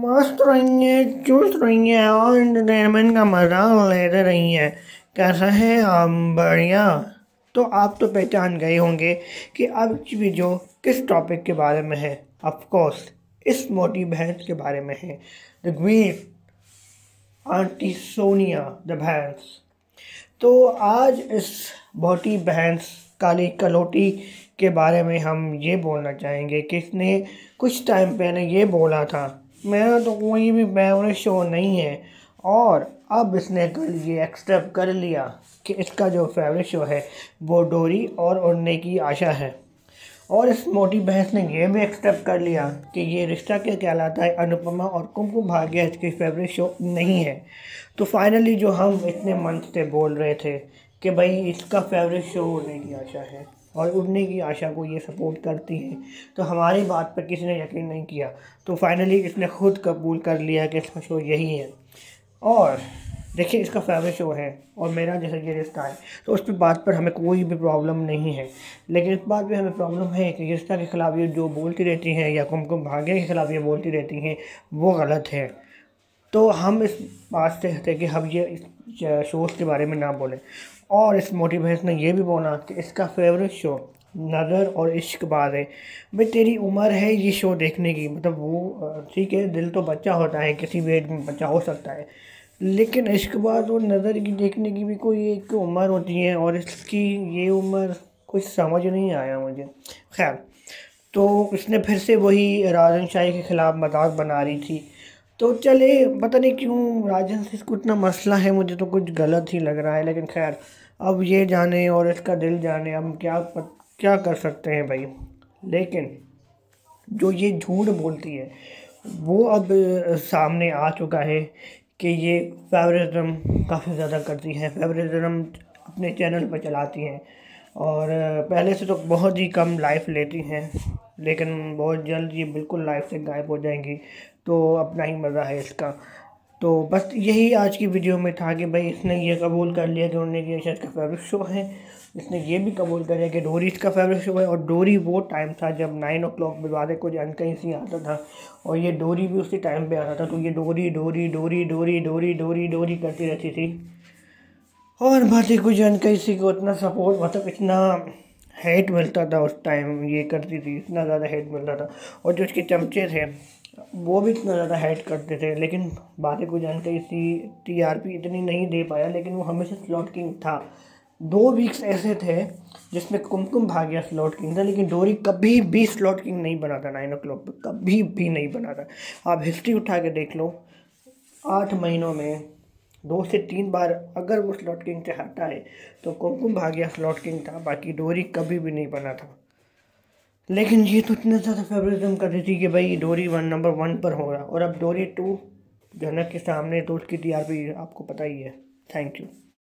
मस्त रहिए, चुस्त रहिए और एंटरटेनमेंट का मजा लेते रहिए। कैसा है आप? बढ़िया। तो आप तो पहचान गए होंगे कि अब की वीडियो किस टॉपिक के बारे में है। ऑफ कोर्स इस मोटी भैंस के बारे में है, the great aunty Sonia the भैंस। तो आज इस मोटी भैंस काली कलोटी के बारे में हम ये बोलना चाहेंगे कि इसने कुछ टाइम पहले ये बोला था मेरा तो कोई भी फेवरेट शो नहीं है, और अब इसने कल ये एक्सेप्ट कर लिया कि इसका जो फेवरेट शो है वो डोरी और उड़ने की आशा है। और इस मोटी बहस ने ये भी एक्सेप्ट कर लिया कि ये रिश्ता क्या कहलाता है अनुपमा और कुमकुम भाग्य इसकी फेवरेट शो नहीं है। तो फाइनली जो हम इतने मन से बोल रहे थे कि भाई इसका फेवरेट शो उड़ने की आशा है और उड़ने की आशा को ये सपोर्ट करती है, तो हमारी बात पर किसी ने यकीन नहीं किया। तो फाइनली इसने खुद कबूल कर लिया कि इसका शो यही है। और देखिए इसका फेवरेट शो है और मेरा जैसा ये रिश्ता है, तो उस बात पर हमें कोई भी प्रॉब्लम नहीं है। लेकिन इस बात पे हमें प्रॉब्लम है कि रिश्ता के खिलाफ ये जो बोलती रहती हैं या कुमकुम भाग्य के खिलाफ ये बोलती रहती हैं वो गलत है। तो हम इस बात से हटे कि हम ये इस शोज़ के बारे में ना बोलें। और इस मोटी भैंस ने यह भी बोला कि इसका फेवरेट शो नज़र और इश्क बाज है। भाई तेरी उम्र है ये शो देखने की, मतलब वो ठीक है, दिल तो बच्चा होता है, किसी भी एज में बच्चा हो सकता है, लेकिन इश्क बाज और नज़र की देखने की भी कोई एक उम्र होती है, और इसकी ये उम्र कुछ समझ नहीं आया मुझे। खैर, तो इसने फिर से वही राजन शाही के ख़िलाफ़ मजाक बना रही थी। तो चले, पता नहीं क्यों राजन से इसको इतना मसला है, मुझे तो कुछ गलत ही लग रहा है। लेकिन खैर, अब ये जाने और इसका दिल जाने, हम क्या कर सकते हैं भाई। लेकिन जो ये झूठ बोलती है वो अब सामने आ चुका है कि ये फेवरेटिज्म काफ़ी ज़्यादा करती हैं, फेवरेटिज्म अपने चैनल पर चलाती हैं, और पहले से तो बहुत ही कम लाइफ लेती हैं, लेकिन बहुत जल्द ये बिल्कुल लाइफ से गायब हो जाएंगी। तो अपना ही मज़ा है इसका। तो बस यही आज की वीडियो में था कि भाई इसने ये कबूल कर लिया कि उड़ने की आशा इसका फेवरेट शो है। इसने ये भी कबूल कर लिया कि डोरी इसका फेवरेट शो है, और डोरी वो टाइम था जब 9 o'clock विवादे को जानकारी सी आता था, और ये डोरी भी उसी टाइम पे आता था। तो ये डोरी डोरी डोरी डोरी डोरी डोरी डोरी करती रहती थी, और भारतीय को जानकारी सी को इतना सपोर्ट, मतलब इतना हेट मिलता था उस टाइम, ये करती थी इतना ज़्यादा हेट मिलता था। और जो उसके चमचे थे वो भी इतना ज़्यादा हेट करते थे, लेकिन बातें को जानकर इसी टीआरपी इतनी नहीं दे पाया, लेकिन वो हमेशा स्लॉट किंग था। 2 वीक्स ऐसे थे जिसमें कुमकुम भाग्य स्लॉट किंग था, लेकिन डोरी कभी भी स्लॉट किंग नहीं बना था 9 o'clock पर, कभी भी नहीं बना था। आप हिस्ट्री उठा के देख लो, 8 महीनों में 2 से 3 बार अगर वो स्लॉट किंग से हटा है तो कुमकुम भाग्य स्लॉट किंग था, बाकी डोरी कभी भी नहीं बना था। लेकिन ये तो इतना ज़्यादा फेवरेटिज्म कर रही थी कि भाई डोरी नंबर 1 पर होगा, और अब डोरी 2 जनक के सामने, तो उसकी टीआरपी आपको पता ही है। Thank you.